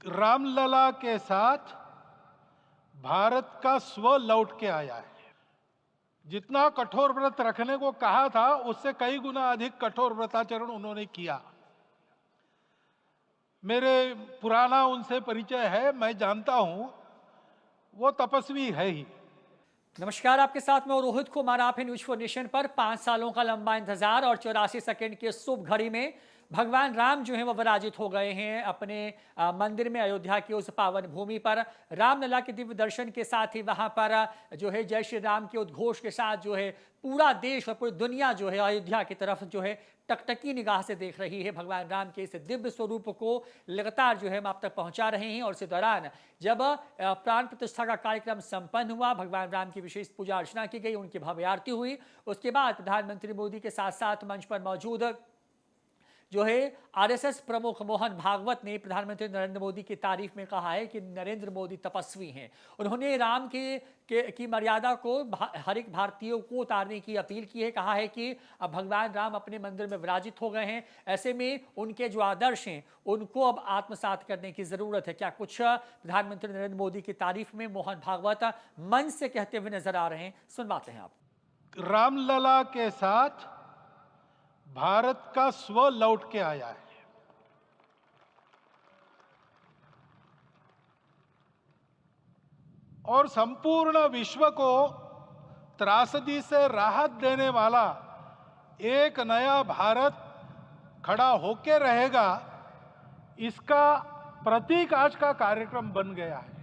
रामलला के साथ भारत का स्व लौट के आया है। जितना कठोर व्रत रखने को कहा था उससे कई गुना अधिक कठोर व्रताचरण उन्होंने किया। मेरे पुराना उनसे परिचय है, मैं जानता हूं वो तपस्वी है ही। नमस्कार, आपके साथ में रोहित कुमार। आप हैं न्यूज फॉर नेशन पर। 5 सालों का लंबा इंतजार और 84 सेकंड की शुभ घड़ी में भगवान राम जो हैं वो विराजित हो गए हैं अपने मंदिर में, अयोध्या की उस पावन भूमि पर। रामलला के दिव्य दर्शन के साथ ही वहां पर जो है जय श्री राम के उद्घोष के साथ जो है पूरा देश और पूरी दुनिया जो है अयोध्या की तरफ जो है टकटकी निगाह से देख रही है। भगवान राम के इस दिव्य स्वरूप को लगातार जो है हम आप तक पहुंचा रहे हैं। और इसी दौरान जब प्राण प्रतिष्ठा का कार्यक्रम संपन्न हुआ, भगवान राम की विशेष पूजा अर्चना की गई, उनकी भव्य आरती हुई। उसके बाद प्रधानमंत्री मोदी के साथ साथ मंच पर मौजूद जो है आरएसएस प्रमुख मोहन भागवत ने प्रधानमंत्री नरेंद्र मोदी की तारीफ में कहा है कि नरेंद्र मोदी तपस्वी हैं। उन्होंने राम की मर्यादा को हर एक भारतीयों को उतारने की अपील की है। कहा है कि अब भगवान राम अपने मंदिर में विराजित हो गए हैं, ऐसे में उनके जो आदर्श हैं उनको अब आत्मसात करने की जरूरत है। क्या कुछ प्रधानमंत्री नरेंद्र मोदी की तारीफ में मोहन भागवत मन से कहते हुए नजर आ रहे हैं, सुनवाते हैं आप। रामलला के साथ भारत का स्व लौट के आया है। और संपूर्ण विश्व को त्रासदी से राहत देने वाला एक नया भारत खड़ा होके रहेगा, इसका प्रतीक आज का कार्यक्रम बन गया है।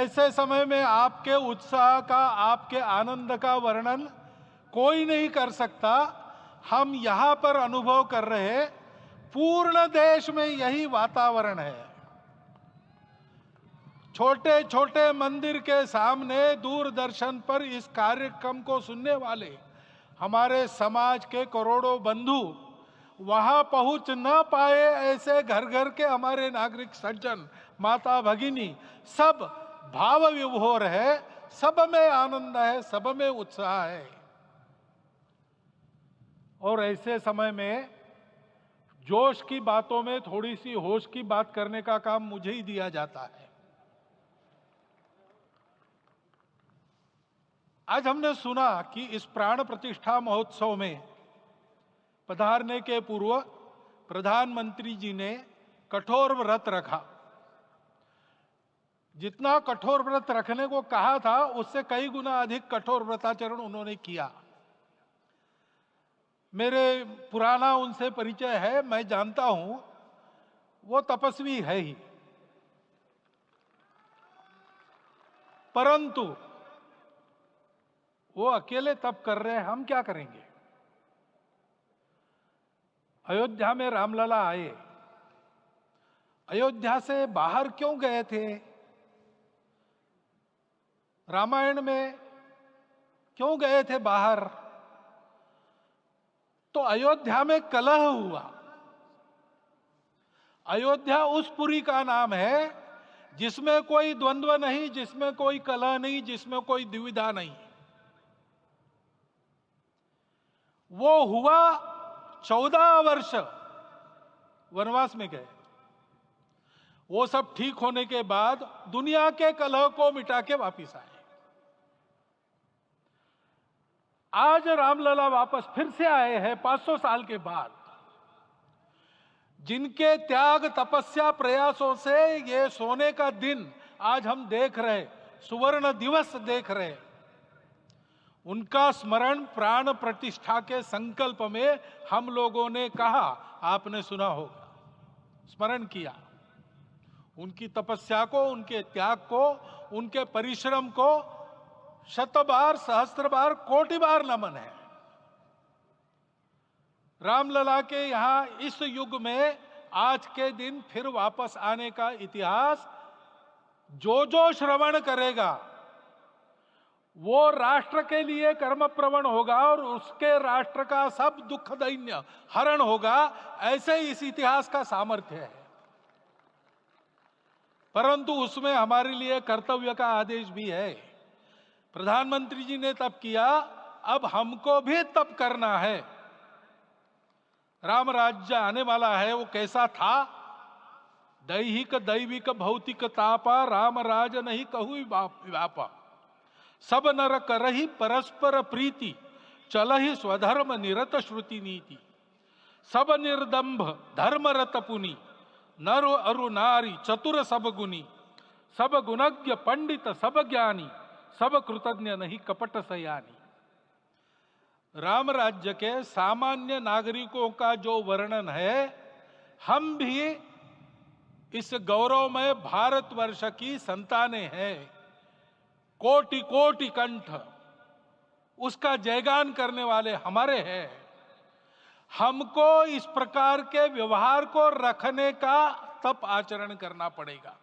ऐसे समय में आपके उत्साह का, आपके आनंद का वर्णन कोई नहीं कर सकता। हम यहां पर अनुभव कर रहे, पूर्ण देश में यही वातावरण है। छोटे छोटे मंदिर के सामने दूरदर्शन पर इस कार्यक्रम को सुनने वाले हमारे समाज के करोड़ों बंधु वहां पहुंच न पाए, ऐसे घर घर के हमारे नागरिक सज्जन, माता भगिनी सब भाव विभोर है। सब में आनंद है, सब में उत्साह है। और ऐसे समय में जोश की बातों में थोड़ी सी होश की बात करने का काम मुझे ही दिया जाता है। आज हमने सुना कि इस प्राण प्रतिष्ठा महोत्सव में पधारने के पूर्व प्रधानमंत्री जी ने कठोर व्रत रखा। जितना कठोर व्रत रखने को कहा था उससे कई गुना अधिक कठोर व्रताचरण उन्होंने किया। मेरे पुराना उनसे परिचय है, मैं जानता हूं वो तपस्वी है ही। परंतु वो अकेले तप कर रहे हैं, हम क्या करेंगे। अयोध्या में रामलला आए, अयोध्या से बाहर क्यों गए थे? रामायण में क्यों गए थे बाहर? तो अयोध्या में कलह हुआ। अयोध्या उस पुरी का नाम है जिसमें कोई द्वंद्व नहीं, जिसमें कोई कलह नहीं, जिसमें कोई दुविधा नहीं। वो हुआ 14 वर्ष वनवास में गए। वो सब ठीक होने के बाद दुनिया के कलह को मिटा के वापिस आए। आज रामलला वापस फिर से आए हैं 500 साल के बाद। जिनके त्याग, तपस्या, प्रयासों से ये सोने का दिन आज हम देख रहे, सुवर्ण दिवस देख रहे, उनका स्मरण प्राण प्रतिष्ठा के संकल्प में हम लोगों ने कहा, आपने सुना होगा, स्मरण किया। उनकी तपस्या को, उनके त्याग को, उनके परिश्रम को शत बार, सहस्त्र बार, कोटि बार नमन है। रामलला के यहां इस युग में आज के दिन फिर वापस आने का इतिहास जो जो श्रवण करेगा वो राष्ट्र के लिए कर्म प्रवण होगा और उसके राष्ट्र का सब दुख दैन्य हरण होगा। ऐसे इस इतिहास का सामर्थ्य है। परंतु उसमें हमारे लिए कर्तव्य का आदेश भी है। प्रधानमंत्री जी ने तप किया, अब हमको भी तप करना है। राम राज्य आने वाला है, वो कैसा था दैहिक दैविक भौतिक तापा राम राज नहीं कहु व्यापा। सब नर करहि परस्पर प्रीति चलहि स्वधर्म निरत श्रुति नीति। सब निर्दंभ धर्म रत पुनि नर अरु नारी चतुर सब गुनी। सब गुणज्ञ पंडित सब ज्ञानी सब कृतज्ञ नहीं कपट सयानी। राम राज्य के सामान्य नागरिकों का जो वर्णन है, हम भी इस गौरवमय भारतवर्ष की संतानें हैं। कोटि कोटि कंठ उसका जयगान करने वाले हमारे हैं। हमको इस प्रकार के व्यवहार को रखने का तप आचरण करना पड़ेगा।